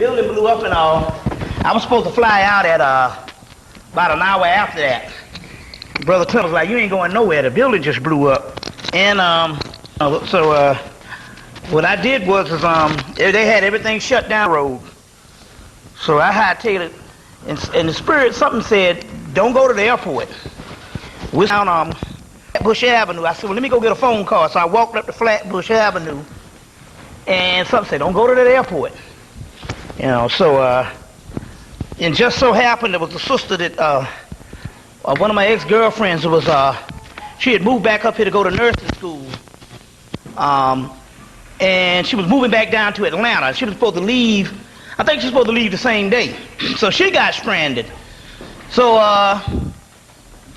building blew up and all. I was supposed to fly out at about an hour after that. Brother Tim was like, you ain't going nowhere. The building just blew up. And what I did was they had everything shut down the road. So I hightailed it. And the spirit, something said, don't go to the airport. We're down Bush Avenue. I said, well, let me go get a phone call. So I walked up to Flatbush Avenue. And something said, don't go to that airport. You know, so, and just so happened there was a sister that, one of my ex-girlfriends was, she had moved back up here to go to nursing school. And she was moving back down to Atlanta. She was supposed to leave, I think she was supposed to leave the same day. So she got stranded. So,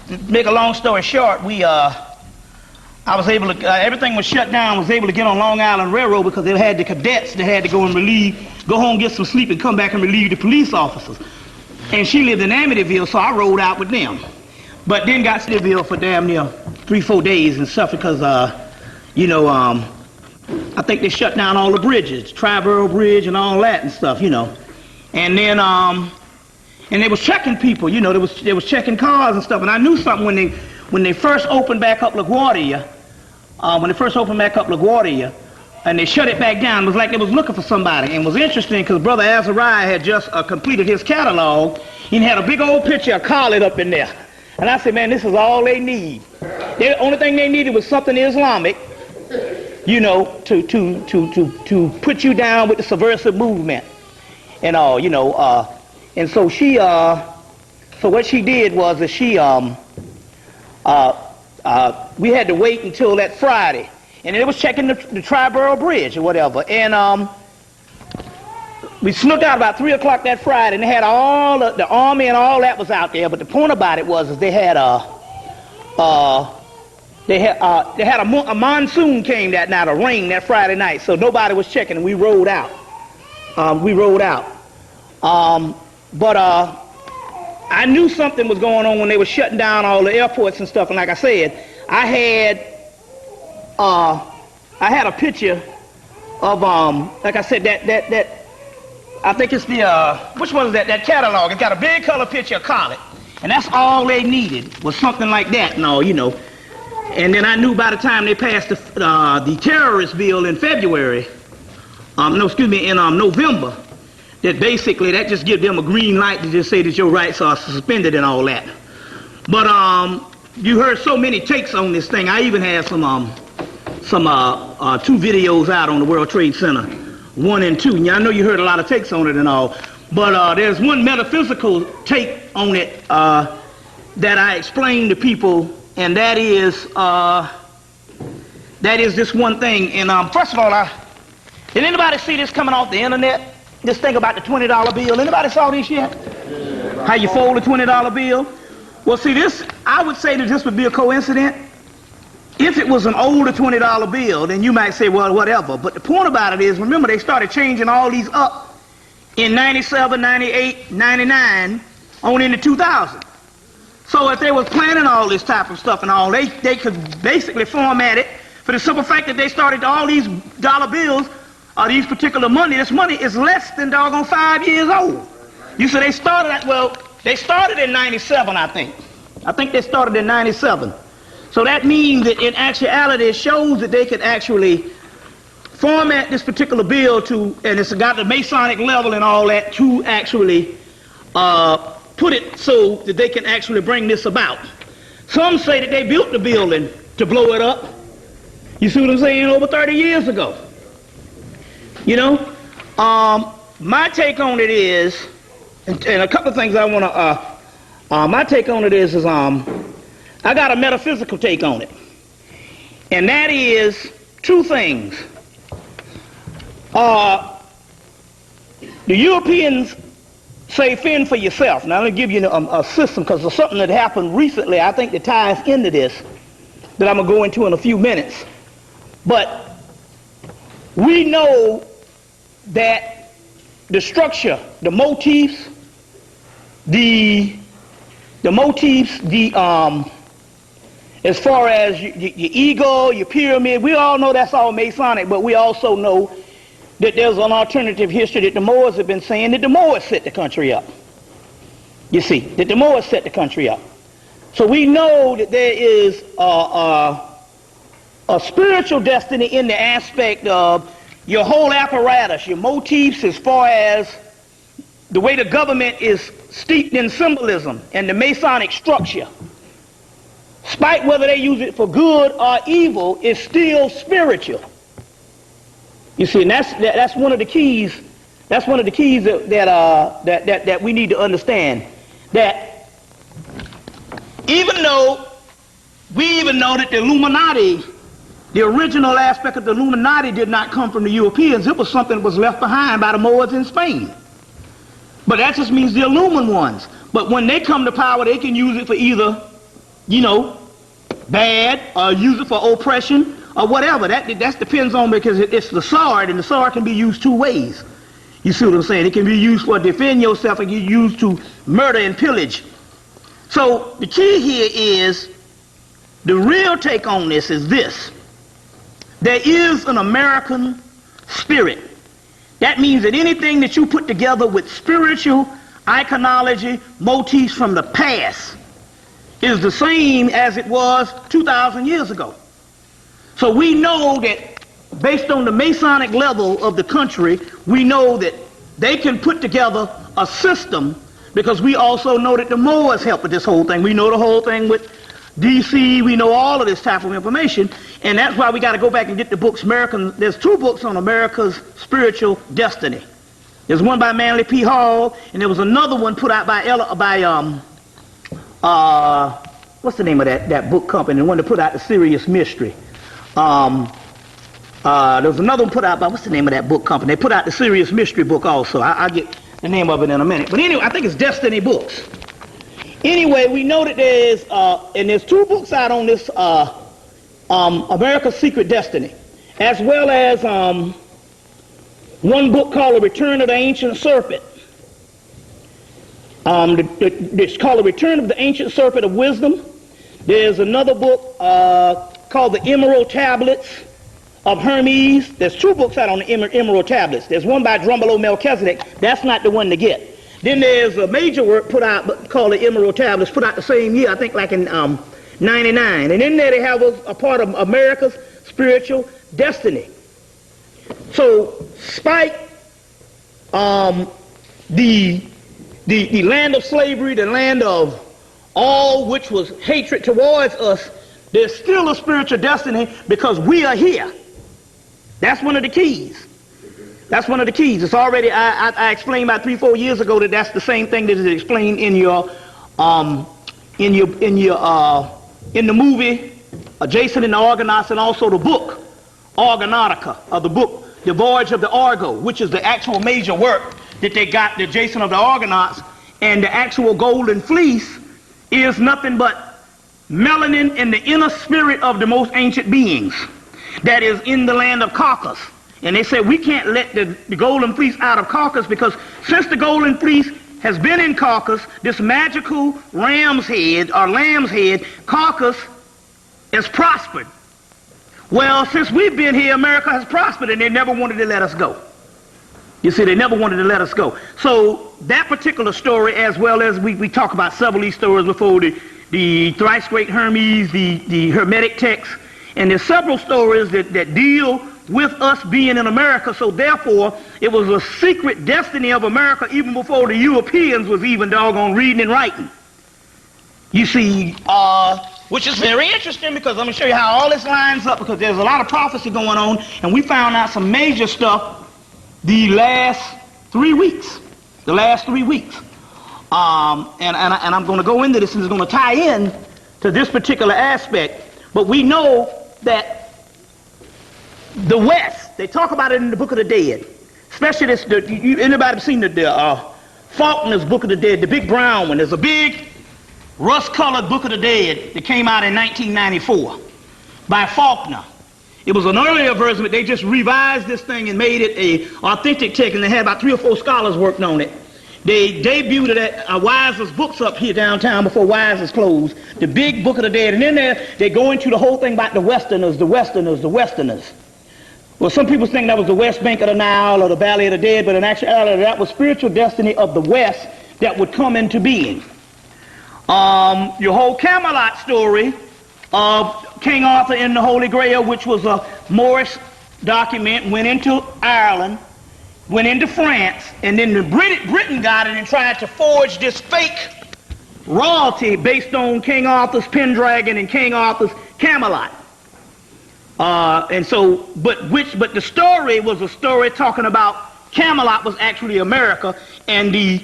to make a long story short, I was able to, everything was shut down. I was able to get on Long Island Railroad because they had the cadets that had to go and go home, get some sleep, and come back and relieve the police officers. And she lived in Amityville, so I rode out with them. But then got to Amityville for damn near 3-4 days and stuff because, you know, I think they shut down all the bridges, Triborough Bridge and all that and stuff, you know. And then, and they was checking people, you know, they was checking cars and stuff. And I knew something when they first opened back up LaGuardia, and they shut it back down, it was like they was looking for somebody. And it was interesting because Brother Azariah had just completed his catalog. He had a big old picture of Khalid up in there. And I said, man, this is all they need. The only thing they needed was something Islamic, you know, to put you down with the subversive movement and all, you know. And so she, so what she did was that she, we had to wait until that Friday, and it was checking the Triborough Bridge or whatever, and we snuck out about 3 o'clock that Friday, and they had all the army and all that was out there. But the point about it was they had a monsoon came that night, a rain that Friday night, so nobody was checking, and we rode out. But I knew something was going on when they were shutting down all the airports and stuff. And like I said, I had a picture of like I said, that I think it's the which one is that catalog? It's got a big color picture of Khalid, and that's all they needed was something like that and all, you know. And then I knew by the time they passed the terrorist bill in February, in November, that basically that just gives them a green light to just say that your rights are suspended and all that. But you heard so many takes on this thing. I even have some 2 videos out on the World Trade Center, 1 and 2. Yeah, I know you heard a lot of takes on it and all, but there's one metaphysical take on it that I explained to people, and that is this one thing. And first of all, did anybody see this coming off the internet? This thing about the $20 bill. Anybody saw this yet? How you fold a $20 bill? Well, see, this, I would say that this would be a coincidence. If it was an older $20 bill, then you might say, well, whatever. But the point about it is, remember, they started changing all these up in 97, 98, 99, on into 2000. So if they was planning all this type of stuff and all, they could basically format it for the simple fact that they started all these dollar bills, these particular money. This money is less than doggone 5 years old. You say they started at, well, they started in 97, I think. I think they started in 97. So that means that in actuality, it shows that they could actually format this particular bill to, and it's got the Masonic level and all that, to actually put it so that they can actually bring this about. Some say that they built the building to blow it up. You see what I'm saying? Over 30 years ago. You know, my take on it is, and a couple of things I want to, my take on it is I got a metaphysical take on it. And that is 2 things. The Europeans say fend for yourself. Now, I'm going to give you a system because there's something that happened recently, I think, that ties into this that I'm going to go into in a few minutes. But we know that the structure, the motifs, as far as your ego, your pyramid, we all know that's all Masonic, but we also know that there's an alternative history that the Moors have been saying that the Moors set the country up. You see, that the Moors set the country up. So we know that there is a spiritual destiny in the aspect of your whole apparatus, your motifs as far as the way the government is steeped in symbolism and the Masonic structure. Despite whether they use it for good or evil, it's still spiritual. You see, and that's one of the keys. That's one of the keys that we need to understand. That even though that the Illuminati, the original aspect of the Illuminati did not come from the Europeans, it was something that was left behind by the Moors in Spain. But that just means the Illumined ones. But when they come to power, they can use it for either, bad, or use it for oppression, or whatever. That depends on, because it's the sword, and the sword can be used two ways. You see what I'm saying? It can be used for defend yourself, and get used to murder and pillage. So the key here is, the real take on this is this. There is an American spirit. That means that anything that you put together with spiritual iconology, motifs from the past, is the same as it was 2,000 years ago. So we know that based on the Masonic level of the country, we know that they can put together a system, because we also know that the Moors helped with this whole thing. We know the whole thing with DC, we know all of this type of information, and that's why we got to go back and get the books. There's two books on America's spiritual destiny. There's one by Manly P. Hall, and there was another one put out by what's the name of that book company, the one that put out the Sirius Mystery. There was another one put out by, what's the name of that book company? They put out the Sirius Mystery book also. I'll get the name of it in a minute. But anyway, I think it's Destiny Books. Anyway, we know that there's two books out on this America's Secret Destiny, as well as one book called The Return of the Ancient Serpent. It's called The Return of the Ancient Serpent of Wisdom. There's another book called The Emerald Tablets of Hermes. There's two books out on the Emerald Tablets. There's one by Drumbelow Melchizedek. That's not the one to get. Then there's a major work put out called The Emerald Tablets, put out the same year, I think like in 99. And in there they have a part of America's spiritual destiny. So, despite the land of slavery, the land of all which was hatred towards us, there's still a spiritual destiny because we are here. That's one of the keys. That's one of the keys. It's already, I explained about 3-4 years ago that that's the same thing that is explained in the movie Jason and the Argonauts, and also the book Argonautica, or the book The Voyage of the Argo, which is the actual major work that they got, the Jason of the Argonauts. And the actual golden fleece is nothing but melanin in the inner spirit of the most ancient beings that is in the land of Caucasus. And they said we can't let the golden fleece out of Caucasus, because since the golden fleece has been in Caucasus, this magical ram's head or lamb's head, Caucasus has prospered. Well, since we've been here, America has prospered, and they never wanted to let us go. You see, they never wanted to let us go. So that particular story, as well as we talk about several of these stories before, the thrice great Hermes, the Hermetic text, and there's several stories that deal with us being in America. So therefore, it was a secret destiny of America even before the Europeans was even doggone reading and writing. You see, which is very interesting, because I'm going to show you how all this lines up, because there's a lot of prophecy going on, and we found out some major stuff the last 3 weeks. And I'm going to go into this, and it's going to tie in to this particular aspect. But we know that the West, they talk about it in the Book of the Dead, especially this. Anybody seen the Faulkner's Book of the Dead, the big brown one? There's a big rust-colored Book of the Dead that came out in 1994 by Faulkner. It was an earlier version, but they just revised this thing and made it a authentic text, and they had about 3 or 4 scholars working on it. They debuted it at Wiser's Books up here downtown before Wiser's closed, the big Book of the Dead. And in there, they go into the whole thing about the Westerners. Well, some people think that was the west bank of the Nile or the Valley of the Dead, but in actuality, that was spiritual destiny of the west that would come into being. Your whole Camelot story of King Arthur and the Holy Grail, which was a Moorish document, went into Ireland, went into France, and then Britain got it and tried to forge this fake royalty based on King Arthur's Pendragon and King Arthur's Camelot. But the story was a story talking about Camelot was actually America, and the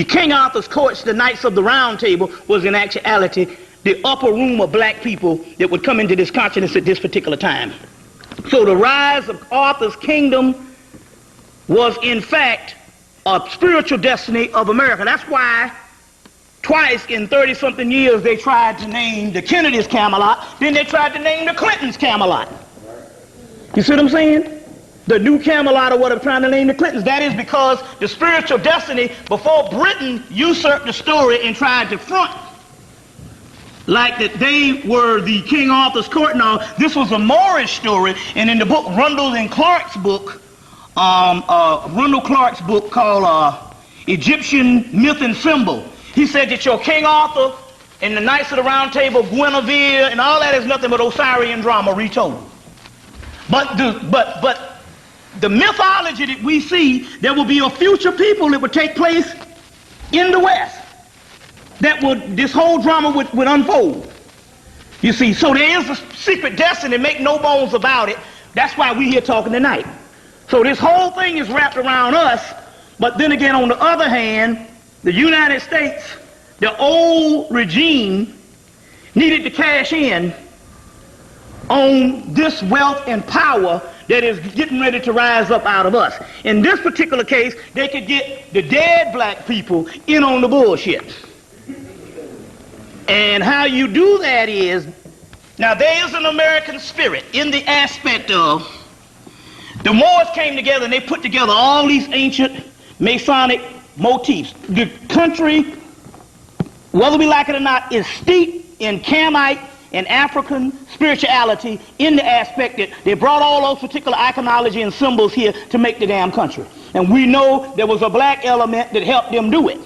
King Arthur's courts, the Knights of the Round Table, was in actuality the upper room of black people that would come into this consciousness at this particular time. So the rise of Arthur's kingdom was in fact a spiritual destiny of America. That's why twice in 30-something years they tried to name the Kennedys Camelot, then they tried to name the Clintons Camelot. You see what I'm saying? The new Camelot or what I'm trying to name the Clintons. That is because the spiritual destiny before Britain usurped the story and tried to front like that they were the King Arthur's court and all. This was a Moorish story, and in the book Rundle and Clark's book, Rundle Clark's book called Egyptian Myth and Symbol, he said that your King Arthur and the Knights of the Round Table, Guinevere, and all that is nothing but Osirian drama retold. But the mythology that we see, there will be a future people that would take place in the West. This whole drama would unfold. You see, so there is a secret destiny, make no bones about it. That's why we're here talking tonight. So this whole thing is wrapped around us, but then again, on the other hand, the United States, the old regime, needed to cash in on this wealth and power that is getting ready to rise up out of us. In this particular case, they could get the dead black people in on the bullshit. And how you do that is, now there is an American spirit in the aspect of, the Moors came together and they put together all these ancient Masonic motifs. The country, whether we like it or not, is steeped in Camite and African spirituality in the aspect that they brought all those particular iconology and symbols here to make the damn country. And we know there was a black element that helped them do it.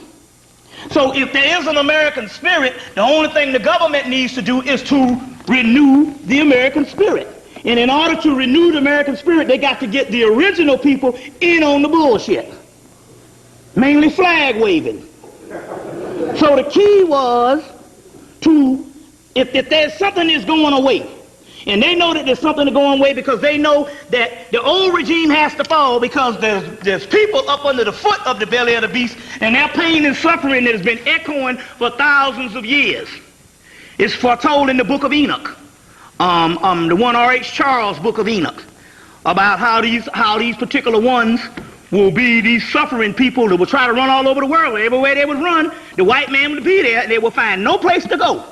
So if there is an American spirit, the only thing the government needs to do is to renew the American spirit. And in order to renew the American spirit, they got to get the original people in on the bullshit. Mainly flag waving. So the key was to, if there's something that's going away, and they know that there's something that's going away because they know that the old regime has to fall because there's people up under the foot of the belly of the beast, and their pain and suffering that has been echoing for thousands of years. It's foretold in the book of Enoch, the one R.H. Charles book of Enoch, about how these particular ones will be these suffering people that will try to run all over the world. Everywhere they would run, the white man would be there, and they would find no place to go.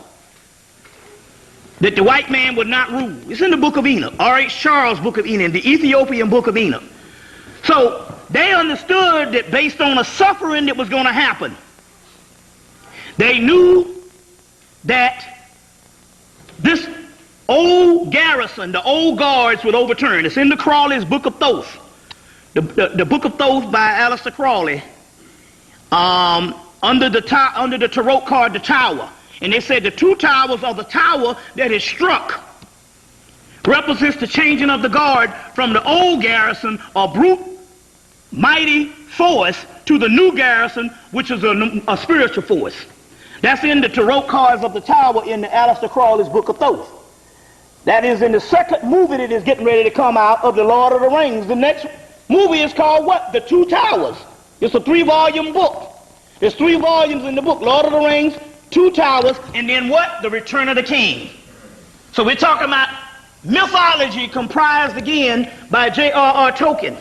That the white man would not rule. It's in the book of Enoch, R.H. Charles' book of Enoch, the Ethiopian book of Enoch. So they understood that based on a suffering that was going to happen, they knew that this old garrison, the old guards would overturn. It's in the Crawley's Book of Thoth. The Book of Thoth by Aleister Crowley, under the tarot card, the Tower. And they said the two towers of the tower that is struck represents the changing of the guard from the old garrison, a brute, mighty force, to the new garrison, which is a spiritual force. That's in the tarot cards of the Tower in the Aleister Crowley's Book of Thoth. That is in the second movie that is getting ready to come out of the Lord of the Rings. The next movie is called what? The Two Towers. It's a 3-volume book. There's 3 volumes in the book, Lord of the Rings, 2 Towers, and then what? The Return of the King. So we're talking about mythology comprised again by J.R.R. Tolkien.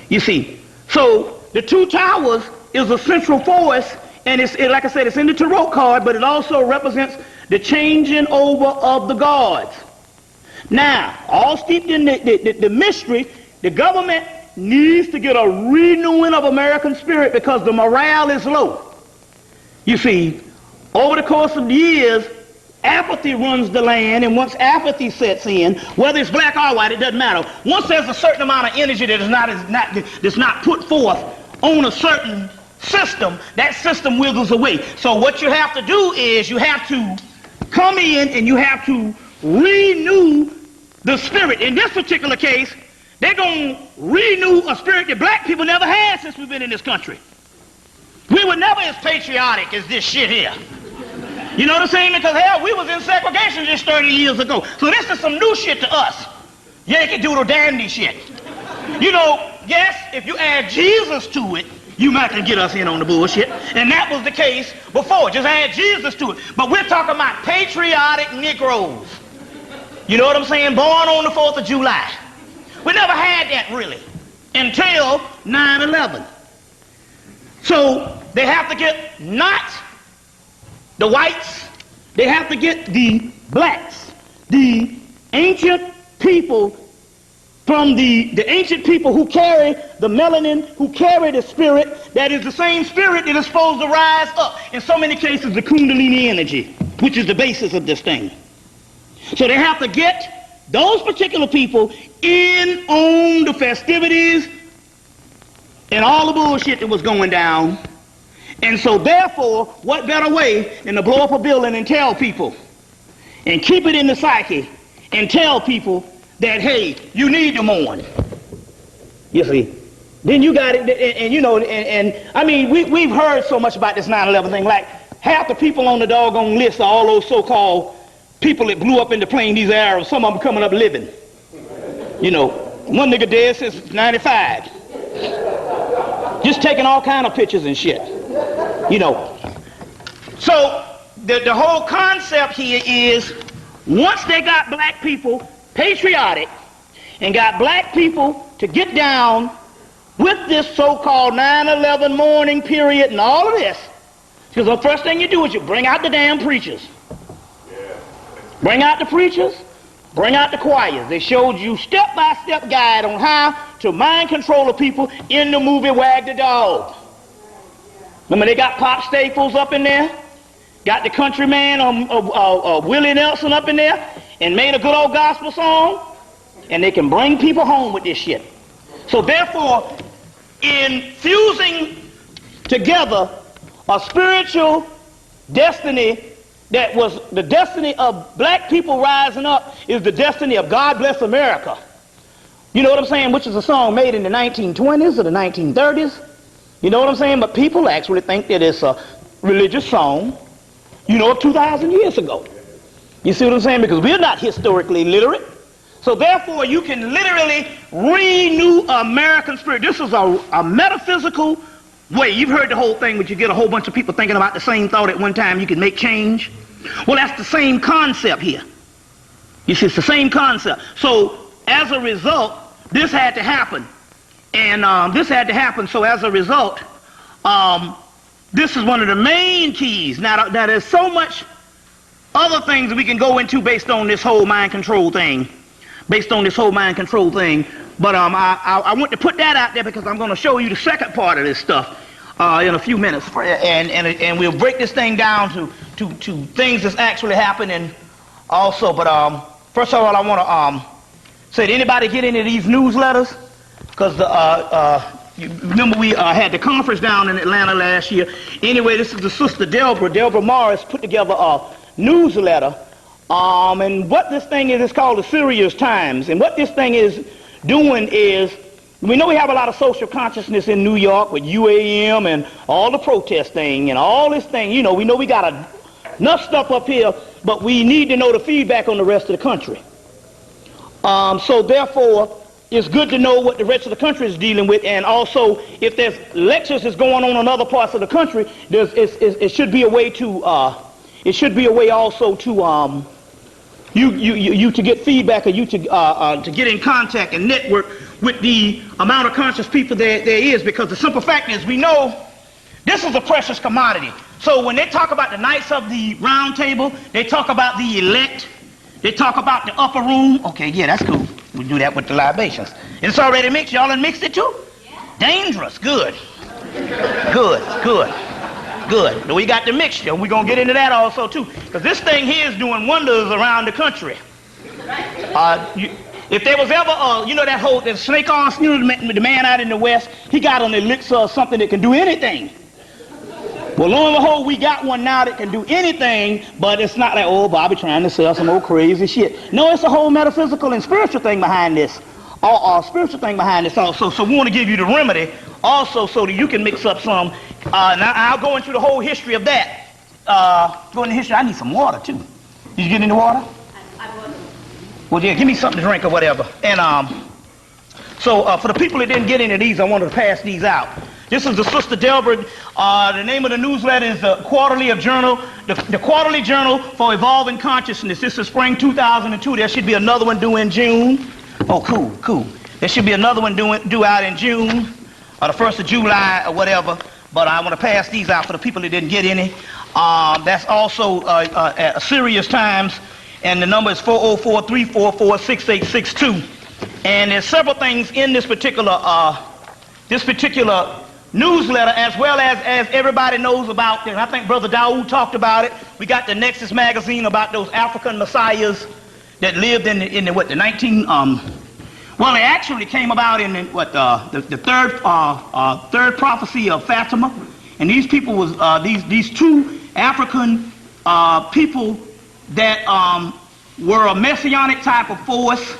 You see, so the 2 Towers is a central force, and like I said, it's in the tarot card, but it also represents the changing over of the gods. Now, all steeped in the mystery, the government needs to get a renewing of American spirit because the morale is low. You see, over the course of the years, apathy runs the land, and once apathy sets in, whether it's black or white, it doesn't matter. Once there's a certain amount of energy that that's not put forth on a certain system, that system wiggles away. So what you have to do is you have to come in and you have to renew the spirit. In this particular case, they're going to renew a spirit that black people never had since we've been in this country. We were never as patriotic as this shit here. You know what I'm saying? Because hell, we was in segregation just 30 years ago. So this is some new shit to us. Yankee Doodle Dandy shit. You know, yes, if you add Jesus to it, you might can get us in on the bullshit. And that was the case before. Just add Jesus to it. But we're talking about patriotic Negroes. You know what I'm saying? Born on the 4th of July. We never had that really until 9/11. So they have to get not the whites, they have to get the blacks, the ancient people from the ancient people who carry the melanin, who carry the spirit that is the same spirit that is supposed to rise up. In so many cases, the Kundalini energy, which is the basis of this thing. So they have to get those particular people in on the festivities and all the bullshit that was going down. And so therefore, what better way than to blow up a building and tell people and keep it in the psyche and tell people that, hey, you need to mourn. You see? Then you got it, and you know, and I mean, we've heard so much about this 9/11 thing. Like, half the people on the doggone list are all those so-called people that blew up in the plane, these Arabs, some of them coming up living. You know, one nigga dead since 95. Just taking all kind of pictures and shit. You know. So, the whole concept here is, once they got black people patriotic and got black people to get down with this so-called 9/11 mourning period and all of this, because the first thing you do is you bring out the damn preachers. Bring out the preachers, bring out the choirs. They showed you step-by-step guide on how to mind control the people in the movie Wag the Dog. Remember they got Pop Staples up in there, got the countryman Willie Nelson up in there, and made a good old gospel song, and they can bring people home with this shit. So therefore, in fusing together a spiritual destiny that was the destiny of black people rising up is the destiny of God Bless America. You know what I'm saying? Which is a song made in the 1920s or the 1930s. You know what I'm saying? But people actually think that it's a religious song, you know, 2,000 years ago. You see what I'm saying? Because we're not historically literate. So therefore, you can literally renew American spirit. This is a metaphysical way. You've heard the whole thing, but you get a whole bunch of people thinking about the same thought at one time. You can make change. Well, that's the same concept here. You see, it's the same concept. So as a result, this had to happen. And this had to happen. So as a result, this is one of the main keys. Now, there's so much other things that we can go into based on this whole mind control thing. But I want to put that out there because I'm going to show you the second part of this stuff in a few minutes. And we'll break this thing down to things that's actually happening also. But first of all, I want to say, did anybody get any of these newsletters? Because you remember we had the conference down in Atlanta last year. Anyway, this is the sister Deborah Morris put together a newsletter. And what this thing is called the Sirius Times. And what this thing is doing is, we know we have a lot of social consciousness in New York with UAM and all the protest thing and all this thing. You know, we know we got enough stuff up here, but we need to know the feedback on the rest of the country. So therefore, it's good to know what the rest of the country is dealing with, and also if there's lectures that's going on in other parts of the country, it should be a way to also to you to get feedback, or you to get in contact and network with the amount of conscious people there is, because the simple fact is we know this is a precious commodity. So when they talk about the Knights of the Round Table, they talk about the elect, they talk about the upper room. Okay, yeah, that's cool. We do that with the libations. It's already mixed. Y'all done mixed it too? Yeah. Dangerous. Good. Good. Good. We got the mixture. We're going to get into that also, too. Because this thing here is doing wonders around the country. If there was ever, you know that whole that snake on, you know, the man out in the West, he got an elixir or something that can do anything. Well, lo and behold, we got one now that can do anything, but it's not like, oh, Bobby trying to sell some old crazy shit. No, it's a whole metaphysical and spiritual thing behind this. Spiritual thing behind this also. So we want to give you the remedy also so that you can mix up some. Now I'll go into the whole history of that. Go into history. I need some water too. Did you get any water? Well, yeah, give me something to drink or whatever. And so for the people that didn't get any of these, I wanted to pass these out. This is the Sister Delbert. The name of the newsletter is the Quarterly Journal, the Quarterly Journal for Evolving Consciousness. This is spring 2002. There should be another one due in June. Oh, cool. There should be another one due out in June or the 1st of July or whatever. But I want to pass these out for the people that didn't get any. That's also at Sirius Times, and the number is 404-344-6862. And there's several things in this particular newsletter, as well as everybody knows about, and I think Brother Dawood talked about it. We got the Nexus magazine about those African messiahs that lived in the 19 well, it actually came about in the third prophecy of Fatima, and these people was these two African people that were a messianic type of force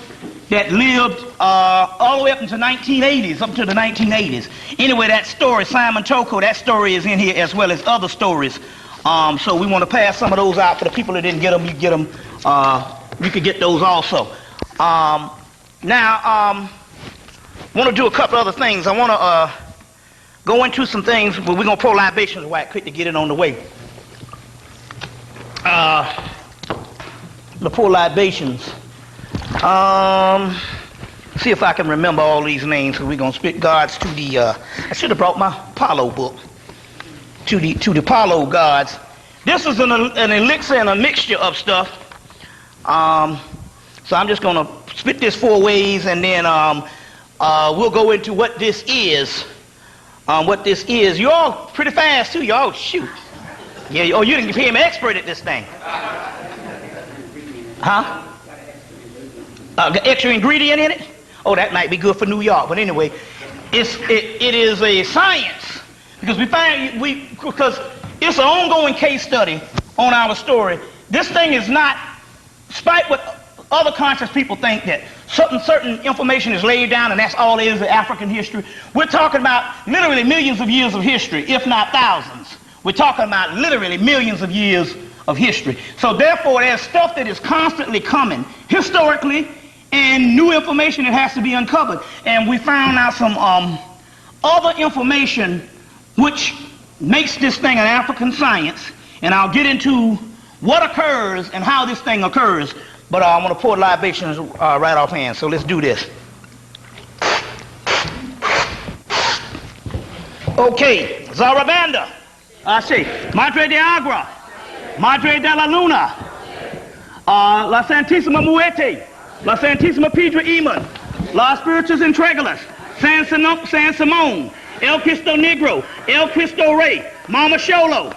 that lived all the way up into the 1980s. Anyway, that story, Simon Toko, that story is in here as well as other stories. So we want to pass some of those out for the people that didn't get them. You get them. You could get those also. Now, I want to do a couple other things. I want to go into some things, but we're going to pour libations right quick to get it on the way. The pour libations. See if I can remember all these names, so we're going to spit gods to the, I should have brought my Apollo book, to the Apollo gods. This is an elixir and a mixture of stuff. So I'm just going to spit this 4 ways, and then we'll go into what this is. You're all pretty fast, too. Y'all shoot. Yeah, oh, you didn't become an expert at this thing. Huh? Extra ingredient in it? Oh, that might be good for New York. But anyway, it is a science, because because it's an ongoing case study on our story. This thing is not, despite what other conscious people think that certain information is laid down and that's all it is in African history. We're talking about literally millions of years of history, if not thousands. We're talking about literally millions of years of history. So therefore, there's stuff that is constantly coming historically, and new information that has to be uncovered. And we found out some other information which makes this thing an African science, and I'll get into what occurs and how this thing occurs. But I want to pour libations right offhand, so let's do this. Okay, Zarabanda, I say, Madre de Agra, Madre de la Luna, La Santísima Muerte, La Santísima Piedra Iman, Las Spiritus Entregulas, San Simón, El Cristo Negro, El Cristo Rey, Mama Sholo.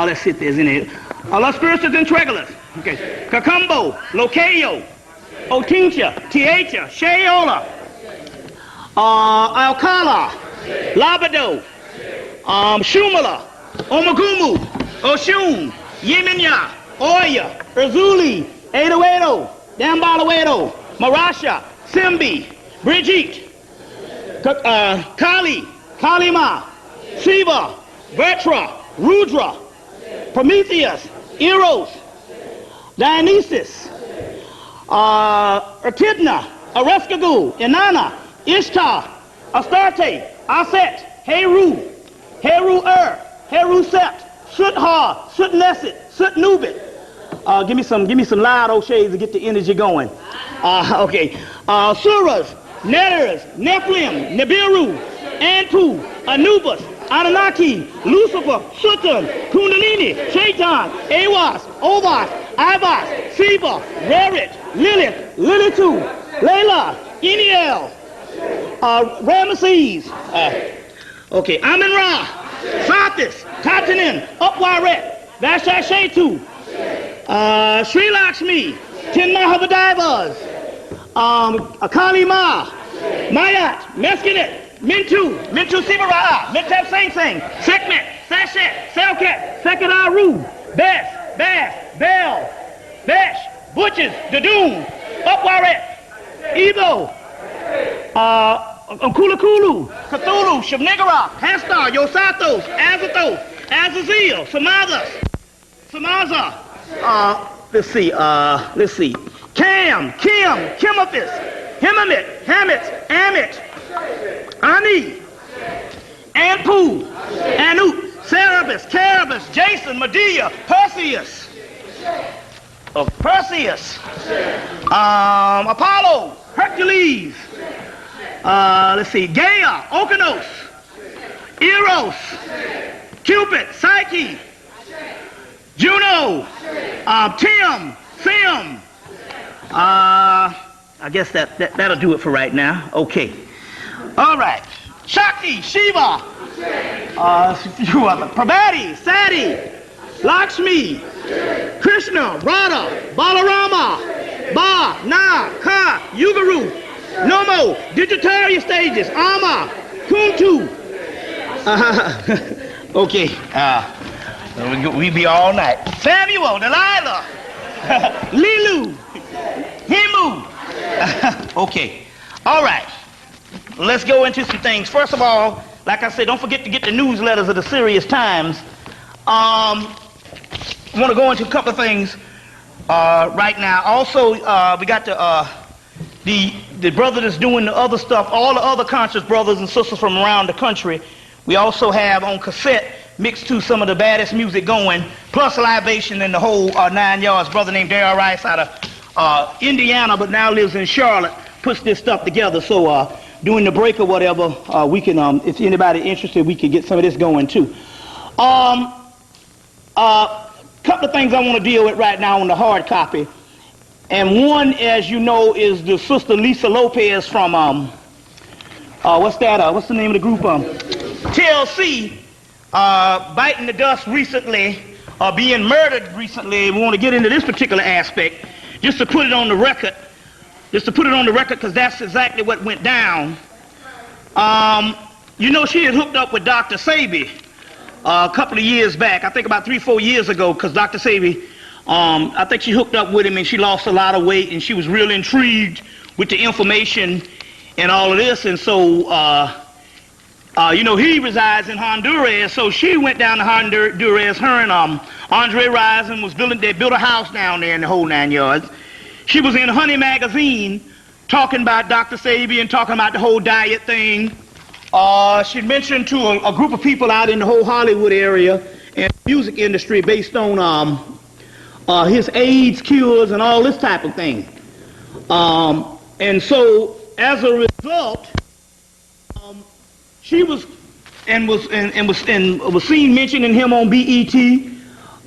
Let's see if there's any. Las Spiritus Entregulas. Okay. Cacumbo, Locayo, Otincha, Tietia, Sheola, Alcala, Labado, Shumala, Omagumu, Oshun, Yeminya, Oya, Erzuli, Edoedo, Dambalawedo, Marasha, Simbi, Brigitte, Kali, Kalima, Shiva, Vetra, Rudra, Prometheus, Eros, Dionysus, Echidna, Areskagu, Inanna, Ishtar, Astarte, Aset, Heru, Heru Set, Suthar, Sutneset, Sutnubit. Give me some loud old shades to get the energy going. Okay. Suras, Netters, Nephilim, Nibiru, Anpu, Anubis, Anunnaki, Lucifer, Sutton, Kundalini, Shaitan, Awas, Ovas, Ibas, Siva, Rerit, Lilith, Lilitu, Layla, Eniel, Ramesses, okay, Amun-Ra, Satan, Baptist, Tatanin, Upwaret, Vashashetu, Sri Lakshmi, Tin Mahavadivas, Akali Ma, Mayat, Meskinet, Mintu Sivara, Mintap Sing Sing, Sekmet, Sashet, Selket, Seket Aru, Bess, Bell, Besh, Butches, Dadoon, Upwaret, Evo, Kulakulu, Cthulhu, Shabnigara, Hastar, Yosathos, Azathos, Azazel, Samaza, let's see, Kim, Kimopis, Hemmitt, Amit, Ani, Anpu, Anut, Cerberus, Carabus, Jason, Medea, Perseus, Apollo, Hercules, let's see, Gaia, Okeanos, Eros, Cupid, Psyche, Juno, Tim, Sim. I guess that'll do it for right now. Okay. All right. Shakti, Shiva, Prabhati, Sati, Lakshmi, Krishna, Radha, Balarama, Ba, Na, Ka, Yugaru, Nomo, Digitaria stages, Ama, Kuntu. Okay. We be all night. Samuel, Delilah, Lilu, Himu. Okay. All right. Let's go into some things. First of all, like I said, don't forget to get the newsletters of the Sirius Times. I want to go into a couple of things right now. Also, we got the brother that's doing the other stuff, all the other conscious brothers and sisters from around the country. We also have on cassette mixed to some of the baddest music going, plus libation and the whole 9 yards. Brother named Darryl Rice out of Indiana, but now lives in Charlotte, puts this stuff together. So during the break or whatever, we can, if anybody interested, we can get some of this going too. Couple of things I want to deal with right now on the hard copy. And one, as you know, is the sister Lisa Lopez from, what's the name of the group? TLC, biting the dust recently, being murdered recently. We want to get into this particular aspect, just to put it on the record. Because that's exactly what went down. You know, she had hooked up with Dr. Sabi a couple of years back. I think about 3-4 years ago, because Dr. Sabi, I think she hooked up with him and she lost a lot of weight, and she was real intrigued with the information and all of this. And so, you know, he resides in Honduras, so she went down to Honduras. Her and Andre Rison was they built a house down there in the whole 9 yards. She was in Honey magazine talking about Dr. Sabi and talking about the whole diet thing. She mentioned to a group of people out in the whole Hollywood area and music industry based on his AIDS cures and all this type of thing. And so as a result, she was seen mentioning him on BET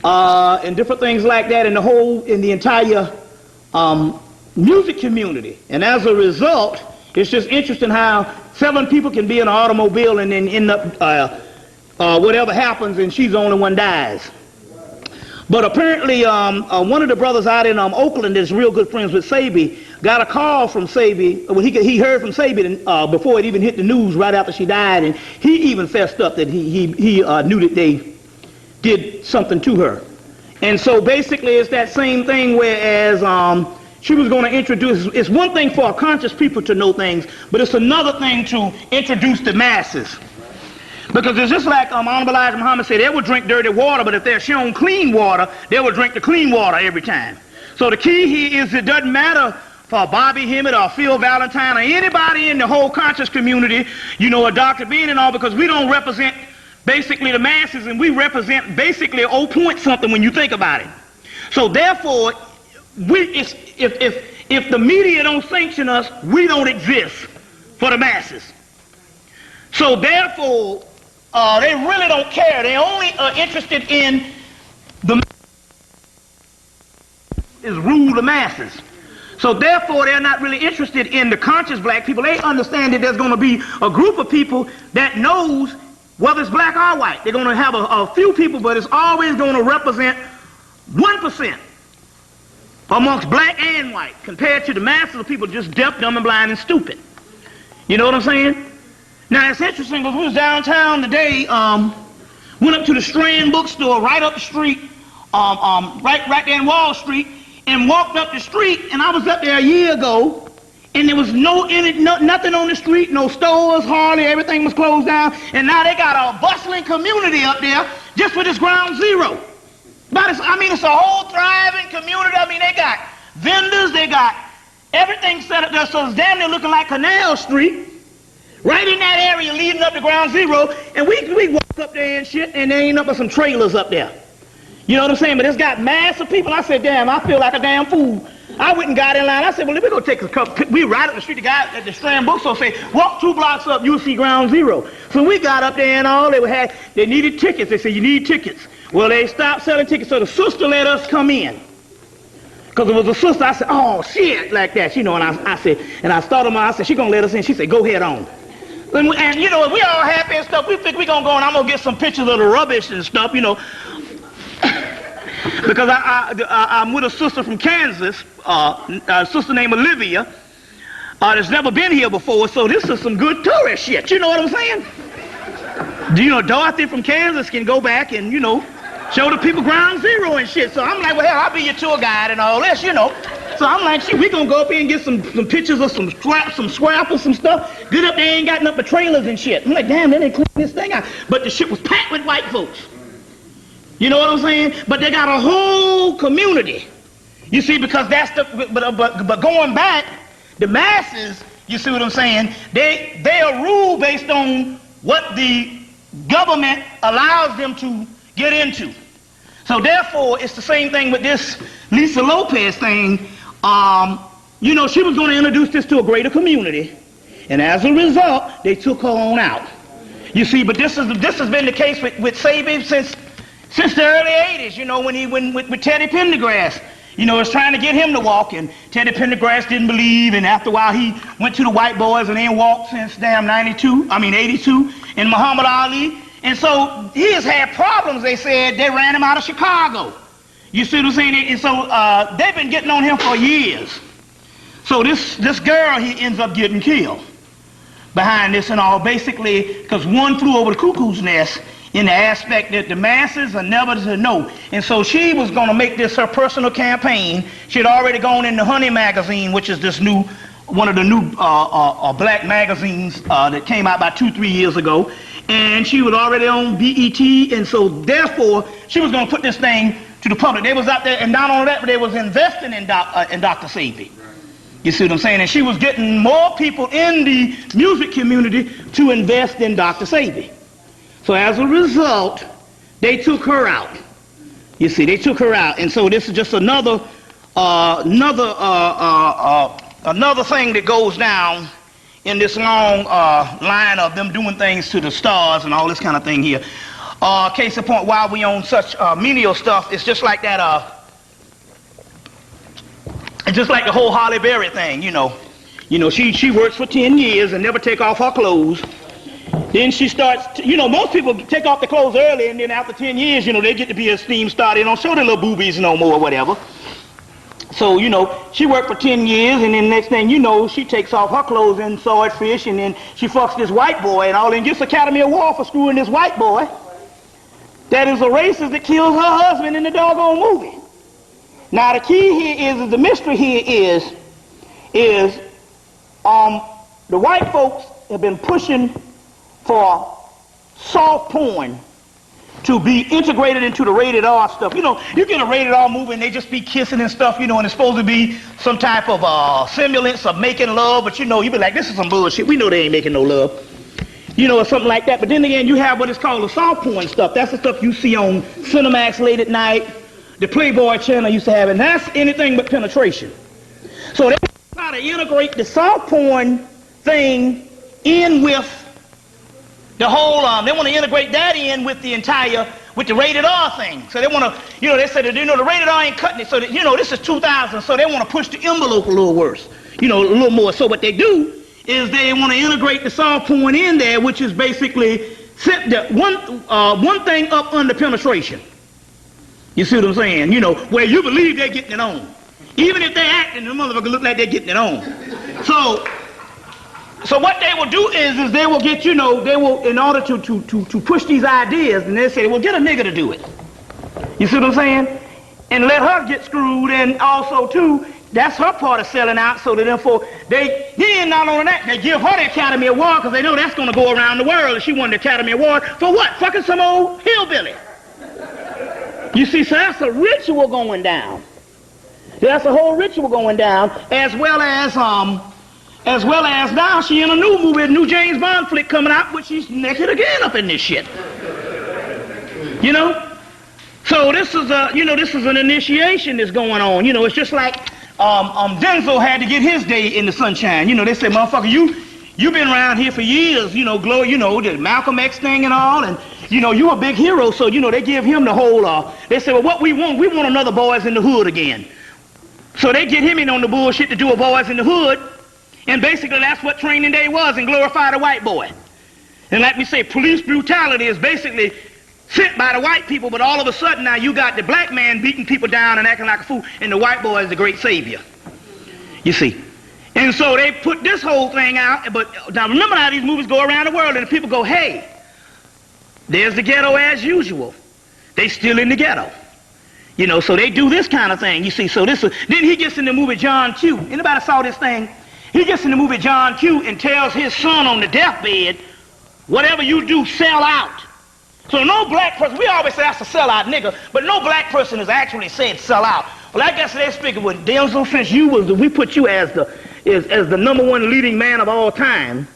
and different things like that in the entire music community. And as a result, it's just interesting how 7 people can be in an automobile and then end up whatever happens, and she's the only one dies. But apparently one of the brothers out in Oakland that's real good friends with Sabi got a call from Sabi. Well, he heard from Sabi before it even hit the news, right after she died, and he even fessed up that he knew that they did something to her. And so basically it's that same thing, whereas she was going to introduce, it's one thing for conscious people to know things, but it's another thing to introduce the masses. Because it's just like Honorable Elijah Muhammad said, they would drink dirty water, but if they're shown clean water, they will drink the clean water every time. So the key here is it doesn't matter for Bobby Hemmitt or Phil Valentine or anybody in the whole conscious community, you know, a Dr. Bean and all, because we don't represent basically the masses, and we represent basically 0 point something when you think about it. So therefore, if the media don't sanction us, we don't exist for the masses. So therefore, they really don't care. They only are interested in rule the masses. So therefore, they're not really interested in the conscious black people. They understand that there's going to be a group of people that knows whether it's black or white. They're going to have a few people, but it's always going to represent 1% amongst black and white, compared to the masses of people just deaf, dumb, and blind and stupid. You know what I'm saying? Now, it's interesting because we was downtown today, went up to the Strand bookstore right up the street, right there in Wall Street, and walked up the street, and I was up there a year ago, and there was nothing on the street, no stores, hardly, everything was closed down, and now they got a bustling community up there just for this ground zero. But it's a whole thriving community. I mean, they got vendors, they got everything set up there, so it's damn near looking like Canal Street, right in that area leading up to ground zero, and we walk up there and shit, and there ain't nothing but some trailers up there. You know what I'm saying? But it's got massive people. I said, damn, I feel like a damn fool. I went and got in line. I said, well, let me go take a couple. We right up the street. The guy at the Strand bookstore say, walk 2 blocks up, you'll see ground zero. So we got up there and all. They needed tickets. They said, you need tickets. Well, they stopped selling tickets, so the sister let us come in. Because it was a sister. I said, oh, shit, like that. You know, and I said, and I started I said, she going to let us in. She said, go ahead on. And, you know, we all happy and stuff. We think we going to go and I'm going to get some pictures of the rubbish and stuff, you know. Because I'm with a sister from Kansas, a sister named Olivia, that's never been here before, so this is some good tourist shit, you know what I'm saying? Do you know Dorothy from Kansas can go back and, you know, show the people ground zero and shit. So I'm like, well, hell, I'll be your tour guide and all this, you know. So I'm like, shit, we gonna go up here and get some pictures of some scrappers, some stuff. Get up there, ain't got nothing but trailers and shit. I'm like, damn, they didn't clean this thing out. But the shit was packed with white folks. You know what I'm saying? But they got a whole community. You see, because that's the, but going back, the masses, you see what I'm saying? They are ruled based on what the government allows them to get into. So therefore, it's the same thing with this Lisa Lopez thing. You know, she was going to introduce this to a greater community, and as a result, they took her on out. You see, but this has been the case with Sabi since the early 80s, you know, when he went with Teddy Pendergrass. You know, was trying to get him to walk, and Teddy Pendergrass didn't believe, and after a while he went to the white boys and ain't walked since damn 82, and Muhammad Ali. And so he has had problems, they said. They ran him out of Chicago. You see what I'm saying? And so they've been getting on him for years. So this girl, he ends up getting killed behind this and all, basically because one flew over the cuckoo's nest in the aspect that the masses are never to know. And so she was going to make this her personal campaign. She had already gone in the Honey magazine, which is this one of the new black magazines that came out about 2-3 years ago. And she was already on BET, and so therefore she was going to put this thing to the public. They was out there, and not only that, but they was investing in Dr. Sabi. You see what I'm saying? And she was getting more people in the music community to invest in Dr. Sabi. So as a result, they took her out. You see, they took her out, and so this is just another thing that goes down in this long line of them doing things to the stars and all this kind of thing here. Case in point, while we on such menial stuff, it's just like that. It's just like the whole Halle Berry thing, you know. You know, she works for 10 years and never take off her clothes. Then she starts, you know, most people take off their clothes early, and then after 10 years, you know, they get to be a steam star. They don't show their little boobies no more or whatever. So, you know, she worked for 10 years, and then next thing you know, she takes off her clothes and swordfish, and then she fucks this white boy and all, and gets Academy Award for screwing this white boy. That is a racist that kills her husband in the doggone movie. Now, the key here is the mystery here is the white folks have been pushing for soft porn to be integrated into the rated R stuff. You know, you get a rated R movie and they just be kissing and stuff, you know, and it's supposed to be some type of semblance of making love, but you know, you be like, this is some bullshit. We know they ain't making no love. You know, or something like that. But then again, you have what is called the soft porn stuff. That's the stuff you see on Cinemax late at night. The Playboy channel used to have, and that's anything but penetration. So they try to integrate the soft porn thing in with the whole, they want to integrate that in with the rated R thing. So they want to, you know, they said that, you know, the rated R ain't cutting it. So that, you know, this is 2000, so they want to push the envelope a little worse, you know, a little more. So what they do is they want to integrate the soft porn in there, which is basically set the one thing up under penetration. You see what I'm saying? You know, where you believe they're getting it on. Even if they're acting, the motherfucker look like they're getting it on. So what they will do is they will get, you know, they will, in order to push these ideas, and they say, well, get a nigga to do it. You see what I'm saying? And let her get screwed, and also, too, that's her part of selling out, so that therefore, then not only that, they give her the Academy Award, because they know that's going to go around the world, and she won the Academy Award for what? Fucking some old hillbilly. You see, so that's a ritual going down. That's a whole ritual going down, as well as now she in a new movie, a new James Bond flick coming out, which she's naked again up in this shit. You know? So this is an initiation that's going on. You know, it's just like Denzel had to get his day in the sunshine. You know, they said, motherfucker, you've been around here for years, you know, the Malcolm X thing and all, and you know, you a big hero, so you know, they give him the whole they said, well, what we want another Boys in the Hood again. So they get him in on the bullshit to do a Boys in the Hood, and basically that's what Training Day was, and glorify the white boy. And let me say, police brutality is basically sent by the white people, but all of a sudden now you got the black man beating people down and acting like a fool, and the white boy is the great savior. You see. And so they put this whole thing out, but now remember how these movies go around the world, and the people go, hey, there's the ghetto as usual. They still in the ghetto. You know, so they do this kind of thing, you see. So then he gets in the movie John Q. Anybody saw this thing? He gets in the movie John Q and tells his son on the deathbed, whatever you do, sell out. So no black person, we always say that's a sellout nigga, but no black person has actually said sell out. Well, I guess they're speaking with Denzel, since we put you as the #1 leading man of all time.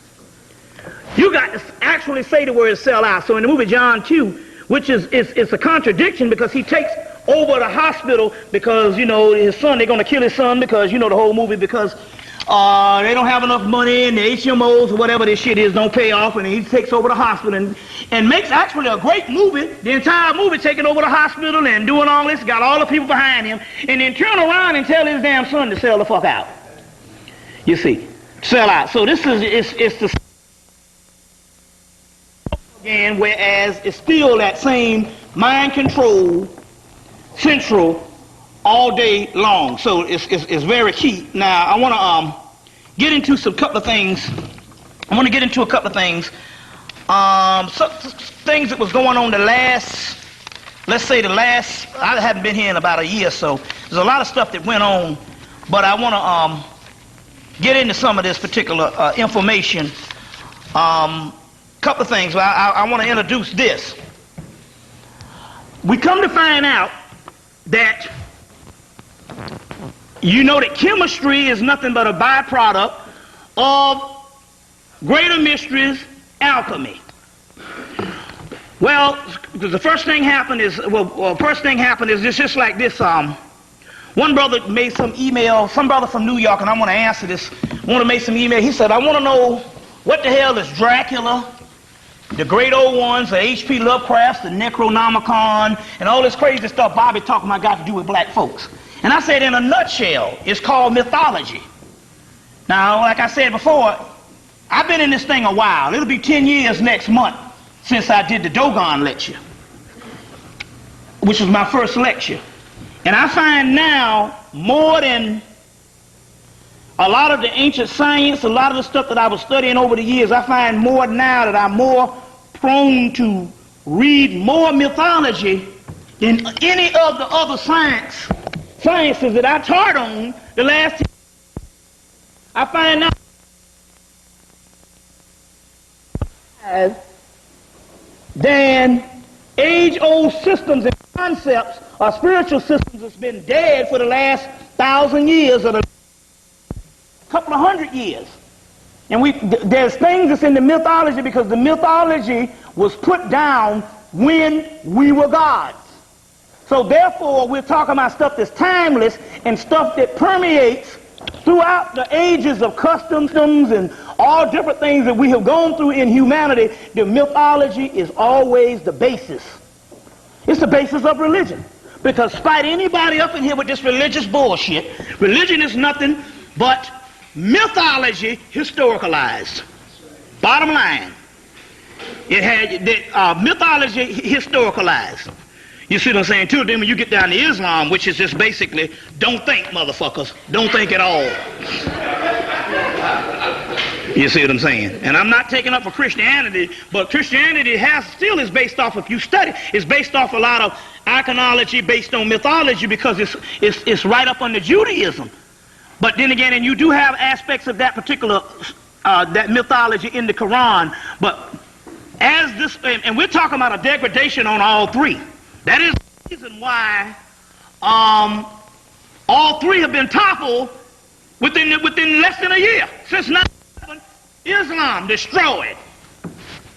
You got to actually say the word sell out. So in the movie John Q, which it's a contradiction, because he takes over the hospital because, you know, his son, they're going to kill his son because, you know, the whole movie, because they don't have enough money, and the HMOs or whatever this shit is don't pay off, and he takes over the hospital and makes actually a great movie, the entire movie, taking over the hospital and doing all this, got all the people behind him, and then turn around and tell his damn son to sell the fuck out. You see, sell out. So this is it's the again, whereas it's still that same mind control central all day long. So it's very key. Now I want to get into a couple of things. Some things that was going on I haven't been here in about a year, so there's a lot of stuff that went on, but I want to get into some of this particular information. Couple of things. I want to introduce this. We come to find out that you know that chemistry is nothing but a byproduct of greater mysteries, alchemy. Well, the first thing happened is it's just like this. One brother made some email, some brother from New York, and I want to answer this. Make some email. He said, I want to know what the hell is Dracula, the great old ones, the H.P. Lovecraft, the Necronomicon, and all this crazy stuff Bobby talking about got to do with black folks. And I said, in a nutshell, it's called mythology. Now, like I said before, I've been in this thing a while. It'll be 10 years next month since I did the Dogon lecture, which was my first lecture. And I find now, more than a lot of the ancient science, a lot of the stuff that I was studying over the years, I find more now that I'm more prone to read more mythology than any of the other sciences that I taught on the last 10 years. I find now than age-old systems and concepts or spiritual systems that's been dead for the last 1,000 years or the couple of 100 years. And there's things that's in the mythology because the mythology was put down when we were gods. So therefore, we're talking about stuff that's timeless and stuff that permeates throughout the ages of customs and all different things that we have gone through in humanity. The mythology is always the basis. It's the basis of religion. Because despite anybody up in here with this religious bullshit, religion is nothing but mythology historicalized. Bottom line. It had the mythology historicalized. You see what I'm saying? Too. Then when you get down to Islam, which is just basically, don't think, motherfuckers. Don't think at all. You see what I'm saying? And I'm not taking up for Christianity, but Christianity still is based off, if you study, it's based off a lot of iconology based on mythology, because it's right up under Judaism. But then again, and you do have aspects of that particular that mythology in the Quran. But as this, and we're talking about a degradation on all three. That is the reason why all three have been toppled within less than a year. Since 9/11, Islam destroyed.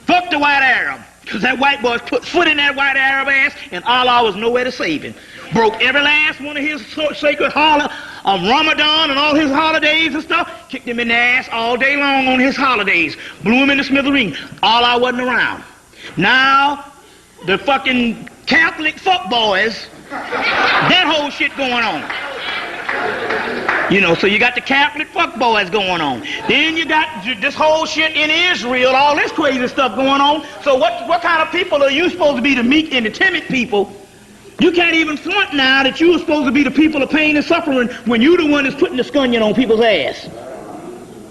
Fuck the white Arab, because that white boy put foot in that white Arab ass, and Allah was nowhere to save him. Broke every last one of his sacred Ramadan and all his holidays and stuff. Kicked him in the ass all day long on his holidays. Blew him in the smithereen. Allah wasn't around. Now the fucking Catholic fuck boys, that whole shit going on. You know, so you got the Catholic fuck boys going on. Then you got this whole shit in Israel, all this crazy stuff going on. So what kind of people are you supposed to be, the meek and the timid people? You can't even front now that you were supposed to be the people of pain and suffering when you're the one that's putting the scunion on people's ass.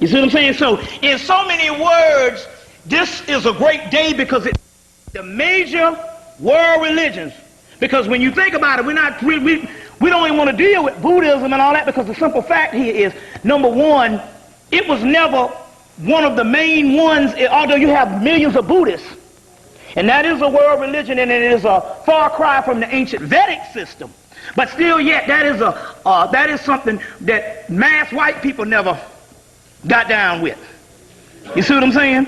You see what I'm saying? So in so many words, this is a great day because it's the major world religions. Because when you think about it, we don't even want to deal with Buddhism and all that, because the simple fact here is, number one, it was never one of the main ones, although you have millions of Buddhists. And that is a world religion, and it is a far cry from the ancient Vedic system. But still yet, that is something that mass white people never got down with. You see what I'm saying?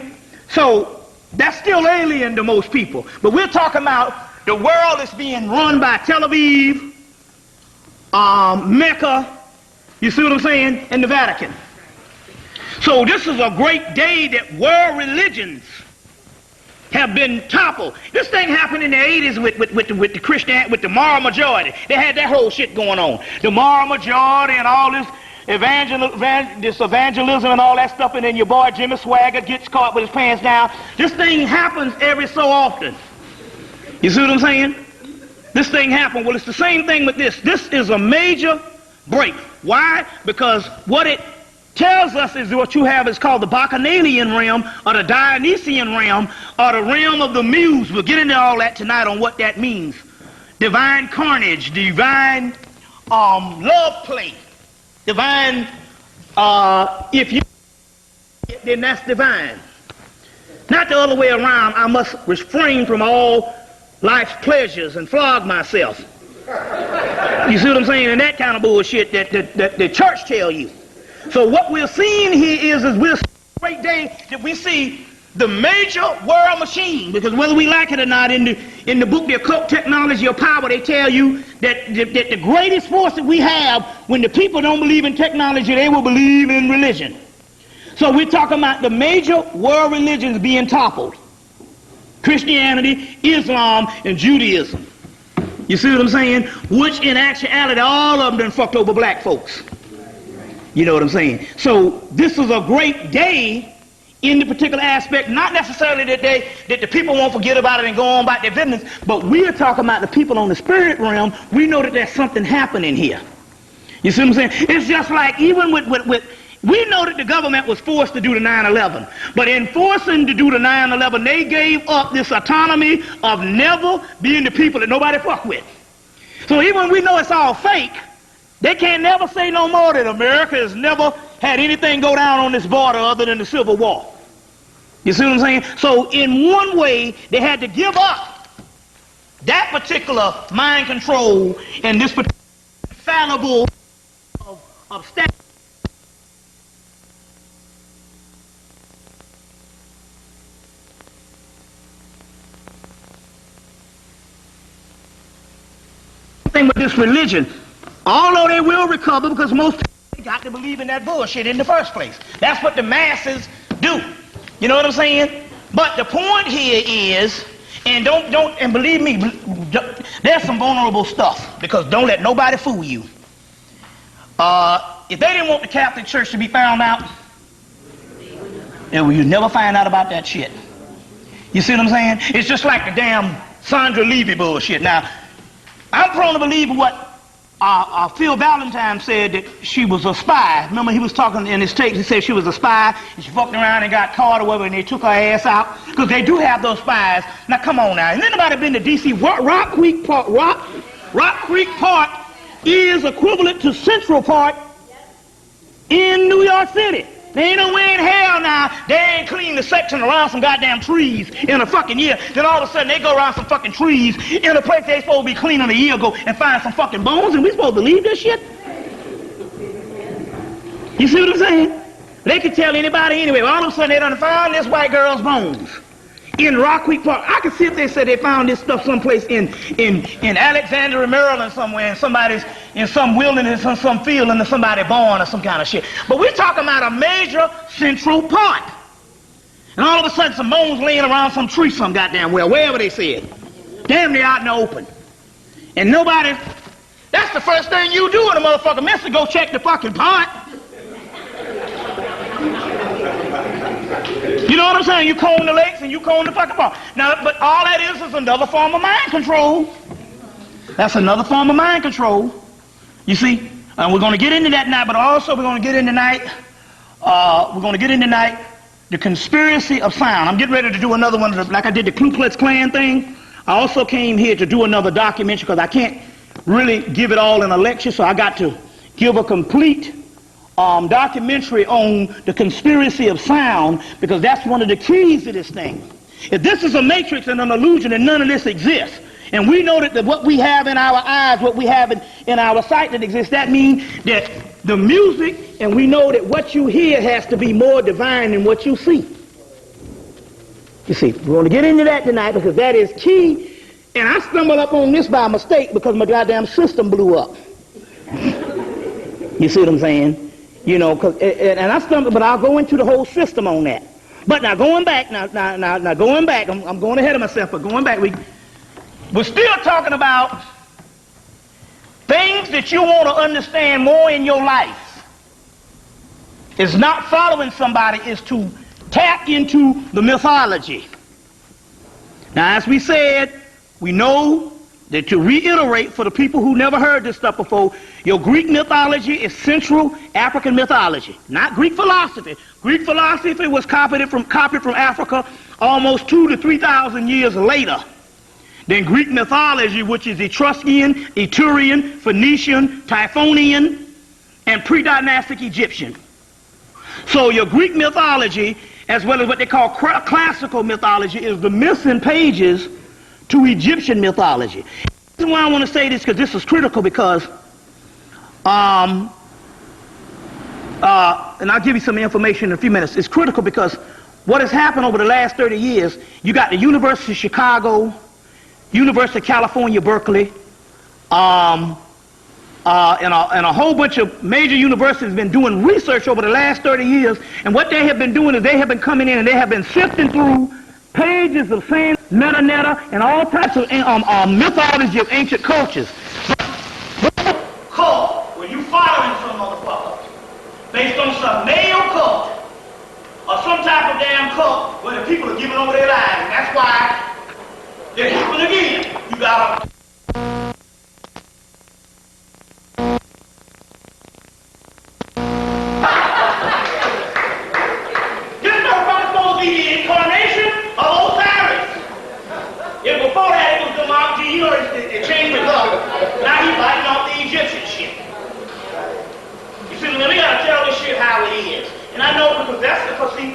So that's still alien to most people. But we're talking about the world is being run by Tel Aviv, Mecca, you see what I'm saying, and the Vatican. So this is a great day that world religions have been toppled. This thing happened in the 80s with the Christian, with the moral majority. They had that whole shit going on. The moral majority and all this evangelism and all that stuff, and then your boy Jimmy Swaggart gets caught with his pants down. This thing happens every so often. You see what I'm saying? This thing happened. Well, it's the same thing with this. This is a major break. Why? Because what it tells us is what you have is called the Bacchanalian realm, or the Dionysian realm, or the realm of the muse. We'll get into all that tonight on what that means. Divine carnage, divine love play, divine, if you, then that's divine. Not the other way around. I must refrain from all life's pleasures and flog myself. You see what I'm saying? And that kind of bullshit that the church tell you. So what we're seeing here is we're seeing a great day that we see the major world machine, because whether we like it or not, in the book, The Occult Technology of Power, they tell you that the greatest force that we have, when the people don't believe in technology, they will believe in religion. So we're talking about the major world religions being toppled. Christianity, Islam, and Judaism. You see what I'm saying? Which in actuality, all of them done fucked over black folks. You know what I'm saying? So this is a great day in the particular aspect, not necessarily that the people won't forget about it and go on about their business, but we're talking about the people on the spirit realm. We know that there's something happening here. You see what I'm saying? It's just like, even with we know that the government was forced to do the 9/11, but in forcing to do the 9/11, they gave up this autonomy of never being the people that nobody fuck with. So even when we know it's all fake, they can't never say no more that America has never had anything go down on this border other than the Civil War. You see what I'm saying? So in one way, they had to give up that particular mind control and this particular fallible of status. Thing with this religion, although they will recover, because most people got to believe in that bullshit in the first place. That's what the masses do. You know what I'm saying? But the point here is, and and believe me, there's some vulnerable stuff, because don't let nobody fool you. If they didn't want the Catholic Church to be found out, then you'd never find out about that shit. You see what I'm saying? It's just like the damn Sandra Levy bullshit. Now, I'm prone to believe what Phil Valentine said, that she was a spy. Remember, he was talking in his tapes, he said she was a spy, and she fucked around and got caught or whatever, and they took her ass out, because they do have those spies. Now, come on now. Has anybody been to D.C.? Rock Creek Park is equivalent to Central Park in New York City. There ain't no way in hell now they ain't clean the section around some goddamn trees in a fucking year. Then all of a sudden they go around some fucking trees in a place they supposed to be cleaning a year ago and find some fucking bones, and we supposed to believe this shit? You see what I'm saying? They could tell anybody anyway. All of a sudden they done found this white girl's bones in Rock Creek Park. I could see if they said they found this stuff someplace in Alexandria, Maryland somewhere, and somebody's in some wilderness or some field and somebody born or some kind of shit. But we're talking about a major central park. And all of a sudden some bones laying around some tree some goddamn well, wherever they said. Damn, they out in the open. And nobody, that's the first thing you do in a motherfucker miss is go check the fucking park. You know what I'm saying? You comb the lakes and you comb the fucking park. Now, but all that is another form of mind control. That's another form of mind control. You see? And we're going to get into that tonight, but also we're going to get into tonight, the conspiracy of sound. I'm getting ready to do another one, like I did the Ku Klux Klan thing. I also came here to do another documentary because I can't really give it all in a lecture, so I got to give a complete documentary on the conspiracy of sound, because that's one of the keys to this thing. If this is a matrix and an illusion and none of this exists, and we know that what we have in our eyes, what we have in our sight that exists, that means that the music, and we know that what you hear has to be more divine than what you see. You see, we're going to get into that tonight because that is key, and I stumbled up on this by mistake because my goddamn system blew up. You see what I'm saying? You know, and I stumbled, but I'll go into the whole system on that. But now going back, I'm going ahead of myself, but going back, we're still talking about things that you want to understand more in your life. It's not following somebody, it's to tap into the mythology. Now, as we said, we know that, to reiterate for the people who never heard this stuff before, your Greek mythology is Central African mythology, not Greek philosophy. Greek philosophy was copied from Africa almost 2,000 to 3,000 years later. Then Greek mythology, which is Etruscan, Etrurian, Phoenician, Typhonian, and pre-dynastic Egyptian. So your Greek mythology, as well as what they call classical mythology, is the missing pages to Egyptian mythology. The reason why I want to say this, because this is critical, because and I'll give you some information in a few minutes. It's critical because what has happened over the last 30 years, you got the University of Chicago, University of California, Berkeley, and a whole bunch of major universities have been doing research over the last 30 years, and what they have been doing is they have been coming in and they have been sifting through pages of saying meta, and all types of mythology of ancient cultures. Cult, where you following some motherfucker based on some male cult or some type of damn cult where the people are giving over their lives, and that's why it happened again. You gotta this motherfucker's supposed to be the incarnation of Osiris. Yeah, before that it was the Mount G, it changed the color. Now he's biting off the Egyptian shit. You see, we gotta tell this shit how it is. And I know because that's because see,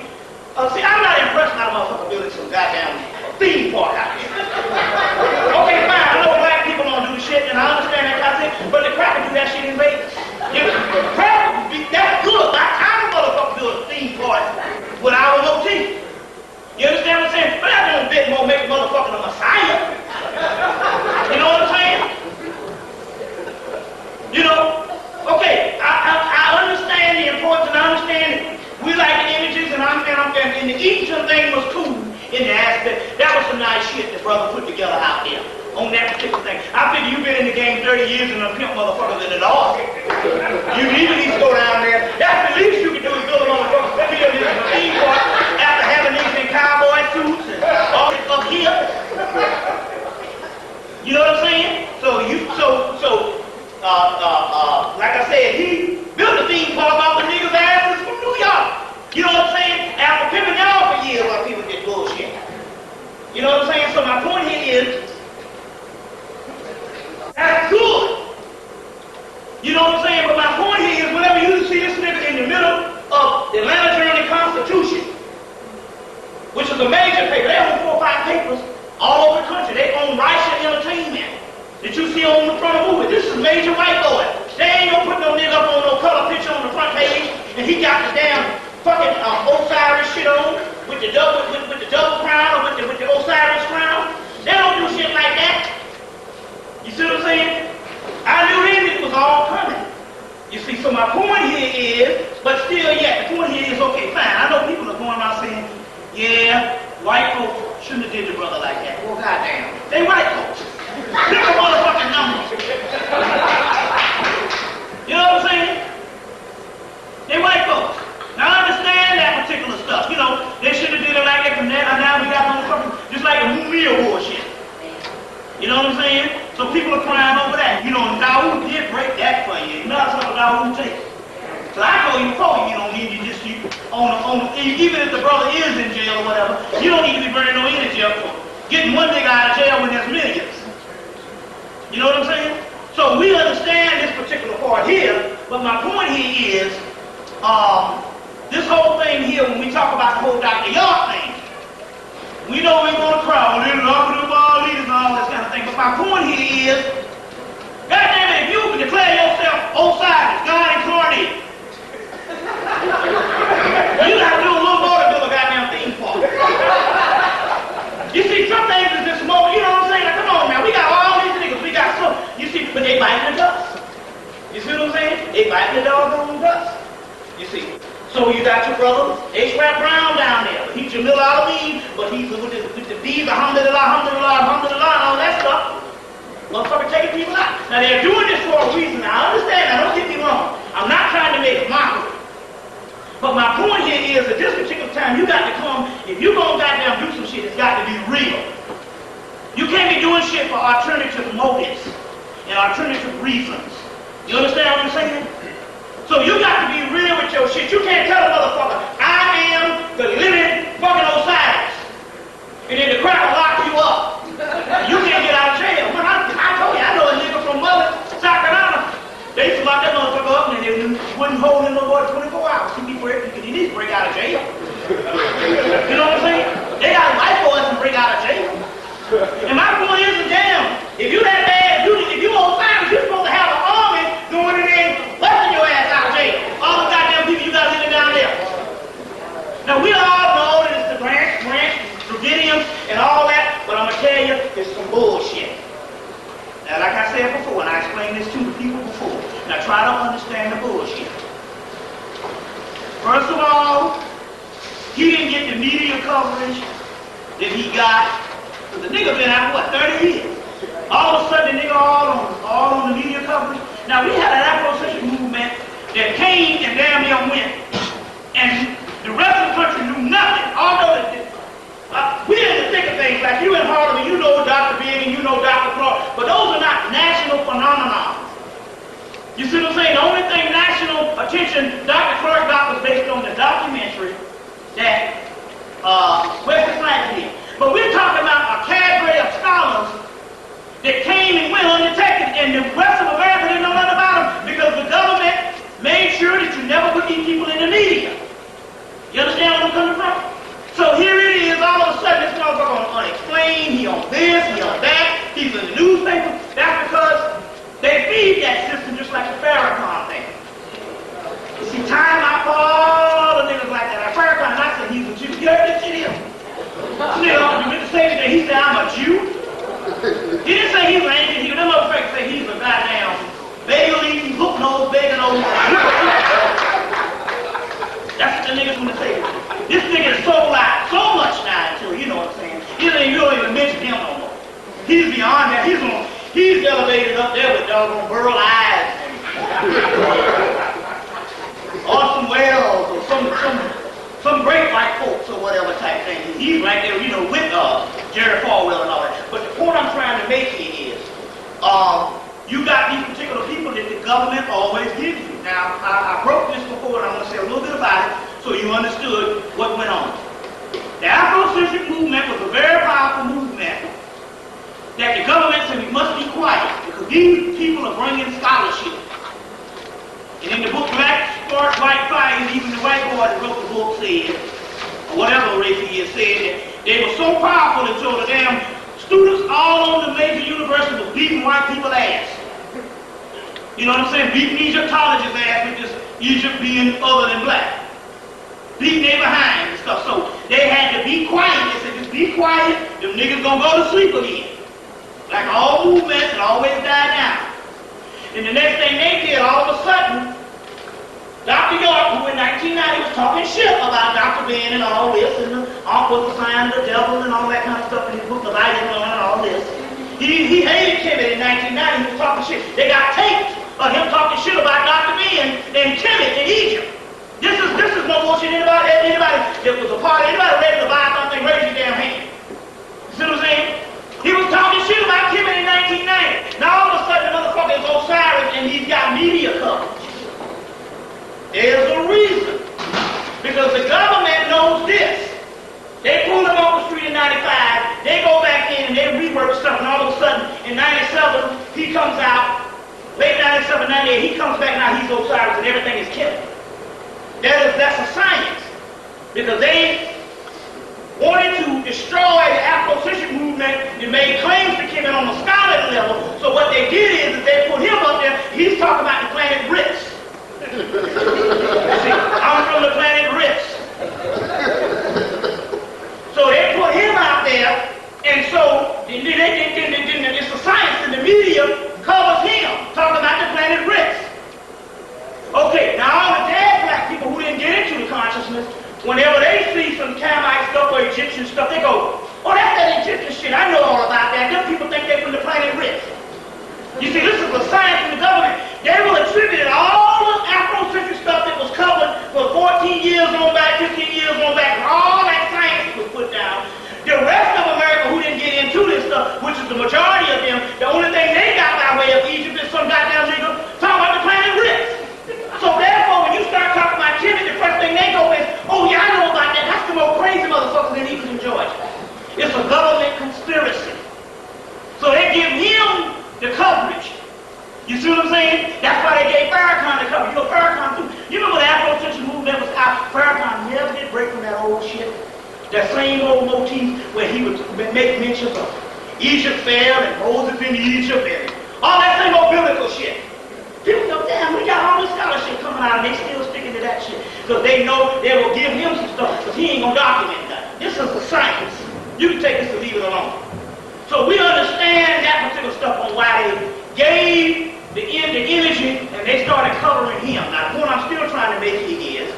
I'm not impressed by the motherfucker building some goddamn theme park out here. Okay, fine, I know black people don't do shit, and I understand that kind of thing, but the crackers do that shit in Vegas. That's good. I motherfucker build a theme park with our motif. You understand what I'm saying? But that don't bit more make a motherfucker the Messiah. You know what I'm saying? You know? Okay, I understand the importance, and I understand it. We like the images, and the Egyptian thing was cool in the aspect. That was some nice shit that brother put together out there on that particular thing. I figure you've been in the game 30 years and a pimp motherfuckers in the dog. You need to go down there. That's the least you can do is build a motherfucker. Let me build this theme park after having these in cowboy suits and all You know what I'm saying? After pimping y'all for years, while people get bullshit. You know what I'm saying? So my point here is, that's good. You know what I'm saying? But my point here is, whenever you see this nigga in the middle of the Atlanta Journal-Constitution, which is a major paper, they own 4 or 5 papers all over the country. They own rights and entertainment that you see on the front of movies. This is major white boy. They ain't gonna put no nigga up on no color picture on the front page, and he got the damn fucking Osiris shit on with the double crown or with the Osiris crown. They don't do shit like that. You see what I'm saying? I knew then it was all coming. You see, so my point here is, but still yet, the point here is, okay, fine. I know people are going around saying, yeah, white folks shouldn't have did the brother like that. Well, goddamn, they white folks. Pick a motherfucking number. You know what I'm saying? They white folks. Now I understand that particular stuff. You know, they should have did it like that from that. Now we got motherfucking, just like the Mumia bullshit. You know what I'm saying? So people are crying over that. You know, Dawood did break that for you. You know how some Dawood take. So I told you before, you don't need to just even if the brother is in jail or whatever, you don't need to be burning no energy up for getting one nigga out of jail when there's millions. You know what I'm saying? So we understand this particular part here, but my point here is, this whole thing here, when we talk about the whole Dr. York thing, we know we're going to cry, well, they're locking up all leaders and all this kind of thing, but my point here is, goddamn it, if you can declare yourself Osiris, God incarnate, you got to do a little more to build a goddamn theme park. You see, some things is just more, you know what I'm saying? Like, come on, man, we got all these niggas, we got some, you see, but they biting the dust. You see what I'm saying? They biting the doggone dust. You see. So you got your brother, H-Rap Brown down there. He's Jamil Alameen, but he's with the bees, alhamdulillah, alhamdulillah, alhamdulillah, and all that stuff. Motherfucker taking people out. Now they're doing this for a reason. Now I understand, now don't get me wrong. I'm not trying to make a mockery. But my point here is, at this particular time, you got to come, if you're going to goddamn do some shit, it's got to be real. You can't be doing shit for alternative motives and alternative reasons. You understand what I'm saying? So you got to be real with your shit. You can't tell a motherfucker, I am the living fucking Osiris. And then the cracker lock you up. You can't get out of jail. When I told you, I know a nigga from South Carolina. They used to lock that motherfucker up and they wouldn't hold him no more than 24 hours. He needs to break out of jail. You know what I'm saying? They got white boys to break out of jail. And my point is, damn, if you that bad, if you Osiris, you're supposed to have an army going in there busting your ass out of jail. All the goddamn people you got living down there. Now we all know that it's the Grants, Dravidians, and all that, but I'm going to tell you, it's some bullshit. Now, like I said before, and I explained this to the people before, now try to understand the bullshit. First of all, he didn't get the media coverage that he got, because the nigga been out, what, 30 years? All of a sudden, the nigga all on the media coverage. Now, we had an Afrocentric movement that came and damn near went. And the rest of the country knew nothing. Although we're in the thick of things, like you in Harlem, and you know Dr. Big and you know Dr. Clark, but those are not national phenomena. You see what I'm saying? The only thing national attention Dr. Clark got was based on the documentary that Wesley Snipes did. But we're talking about a cadre of scholars that came and went undetected, and the rest of America didn't know nothing about them because the government made sure that you never put these people in the media. You understand where I'm coming from? So here it is, all of a sudden this motherfucker on Unexplained, he on this, he on that, he's in the newspaper. That's because they feed that system just like the Farrakhan thing. You see, time out for all the niggas like that. Like Farrakhan, I said he's a Jew. You heard this shit here? You meant to say that he said I'm a Jew? He didn't say he's an ancient Jew. Them motherfuckers say he's a goddamn bagel-eating, hook-nosed, bagel-nosed. That's what the niggas want to say. This nigga is so like so much now until you know what I'm saying. You don't even mention him no more. He's beyond that. He's elevated up there with doggone Burl Eyes and Orson Welles or some great white folks or whatever type thing. He's right there, you know, with Jerry Falwell and all that. But the point I'm trying to make here is, you got these particular people that the government always gives you. Now, I broke this before, and I'm going to say a little bit about it, so you you understood what went on. The Afrocentric movement was a very powerful movement that the government said we must be quiet because these people are bringing scholarship. And in the book Black Spark, White Fire, even the white boy that wrote the book said, or whatever race he is, said that they were so powerful until the damn students all on the major universities were beating white people's ass. You know what I'm saying? Beating Egyptologists' ass with just Egypt being other than black. Beating their behind and stuff. So they had to be quiet. They said, just be quiet, them niggas gonna go to sleep again. Like all movements, it always died down. And the next thing they did, all of a sudden, Dr. York, who in 1990 was talking shit about Dr. Ben and all this, and the uncle was the sign of the devil and all that kind of stuff in his book, The Light and all this. He hated Hemmitt in 1990. He was talking shit. They got tapes of him talking shit about Dr. Ben and Hemmitt in Egypt. This is no bullshit. Anybody that was a part of anybody ready to buy something, raise your damn hand. You see what I'm saying? He was talking shit about Hemmitt in 1990. Now all of a sudden the motherfucker is Osiris and he's got media coverage. There's a reason. Because the government knows this. They pull him off the street in 95, they go back in and they rework stuff, and all of a sudden in 97 he comes out, late 97, 98, he comes back, now he's Osiris and everything is killed. That's a science. Because they wanted to destroy the Afrocentric movement and made claims to Kemet on a scholarly level. So what they did is they put him up there, he's talking about the planet Rips. See, I'm from the planet Rips. So they put him out there, and so it's a science, and the media covers him, talking about the planet Rips. Okay, now all the dead black people who didn't get into the consciousness, whenever they see some Camite stuff or Egyptian stuff, they go, oh, that's that Egyptian shit, I know all about that. Them people think they're from the planet Rips. You see, this is a science in the government. They will attribute all the Afrocentric stuff that was covered for 14 years on back, 15 years on back, all that science was put down. The rest of America who didn't get into this stuff, which is the majority of them, the only thing they got by way of Egypt is some goddamn nigga talking about the planet Rips. So therefore, when you start talking about Kemet, the first thing they go is, oh yeah, I know about that. That's the most crazy motherfuckers in Eagles in Georgia. It's a government conspiracy. So they give him the coverage. You see what I'm saying? That's why they gave Farrakhan the coverage. You know Farrakhan too. You remember the Afrocentric movement was out? Farrakhan never did break from that old shit. That same old motif where he would make mentions of Egypt fell and Moses in Egypt and all that same old biblical shit. People go, damn, we got all this scholarship coming out and they still sticking to that shit. Because they know they will give him some stuff because he ain't going to document that. This is the science. You can take this or leave it alone. So we understand that particular stuff on why they gave the energy and they started covering him. Now the point I'm still trying to make here is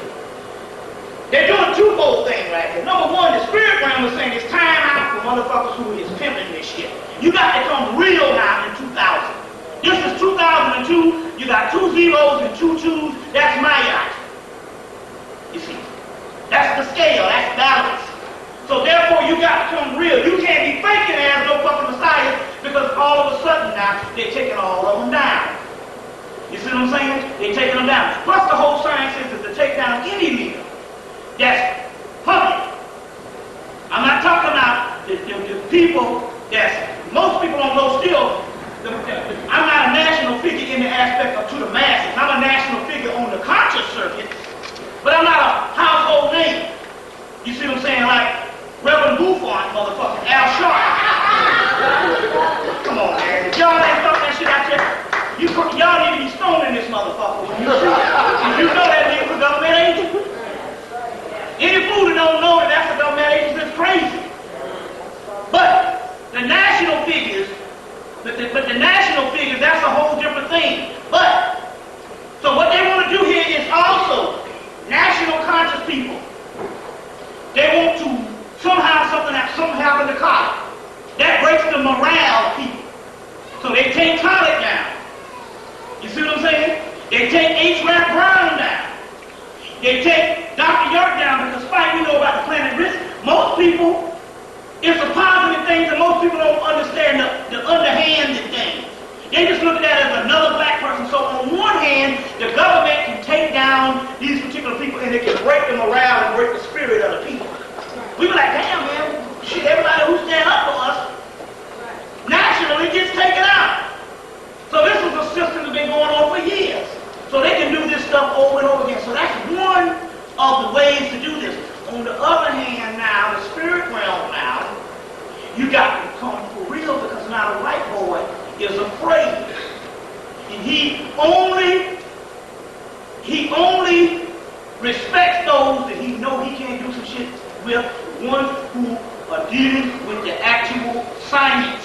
they're doing a twofold thing right here. Number one, the spirit realm is saying it's time out for motherfuckers who is pimping this shit. You got to come real now in 2000. This is 2002, you got 2 zeros and 2 twos, that's Maya. You see, that's the scale, that's balance. So therefore you got to come real. You can't be faking as no fucking Messiah because all of a sudden now they're taking all of them down. You see what I'm saying? They're taking them down. Plus the whole science is to take down any leader that's public. I'm not talking about the people that's, most people don't know still. I'm not a national figure in the aspect of to the masses. I'm a national figure on the conscious circuit, but I'm not a household name. You see what I'm saying? Like Reverend Buffon, motherfucker, Al Sharpton. Come on, man. If y'all ain't talking that shit out there, y'all need to be stoned in this motherfucker. When you see it. If you know that nigga's a government agent. Any fool that don't know that that's a government agent is crazy. But the national figures, But the national figures, that's a whole different thing. But, so what they want to do here is also national conscious people. They want to somehow something happen to college. That breaks the morale of people. So they take college down. You see what I'm saying? They take H. Rap Brown down. They take Dr. York down because Spike, we know about the planet risk. Most people, it's a positive thing that most people don't understand the underhanded things. They just look at that as another black person. So on one hand, the government can take down these particular people and it can break the morale of the ways to do this. On the other hand, now, the spirit realm now, you got to come for real, because now the white boy is afraid. And he only respects those that he know he can't do some shit with, ones who are dealing with the actual science.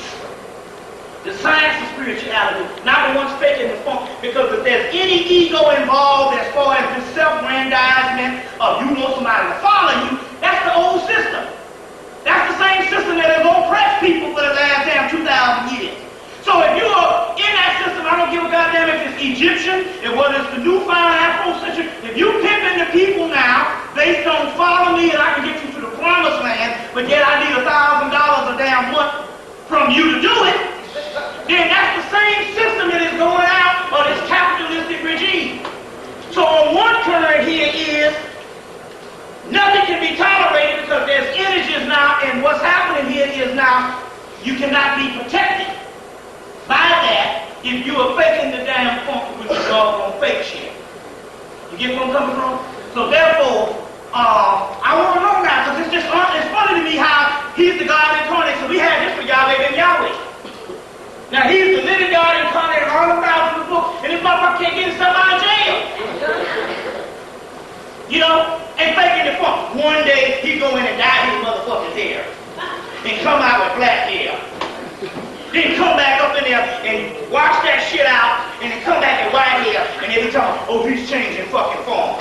The science of spirituality, not the ones faking the funk. Because if there's any ego involved as far as this self-grandizement of you want somebody to follow you, that's the old system. That's the same system that has oppressed people for the last damn 2,000 years. So if you are in that system, I don't give a goddamn if it's Egyptian, and whether it's the newfound Afro-century, if you pimping the people now based on follow me and I can get you to the promised land, but yet I need $1,000 a damn month from you to do it, then that's the same system that is going out of this capitalistic regime. So on one current here is nothing can be tolerated because there's images now, and what's happening here is now you cannot be protected by that if you are faking the damn funk with your doggone fake shit. You get where I'm coming from? So therefore, I want to know now, because it's funny to me how he's the God incarnate. So we had this for Yahweh and Yahweh. Now he's the living God incarnate and all the thousands of books, and this motherfucker can't get himself out of jail. You know, and faking the funk. One day he go in and dye his motherfucker's hair, and come out with black hair. Then come back up in there and wash that shit out, and then come back in white hair, and then he talking, oh, he's changing fucking form.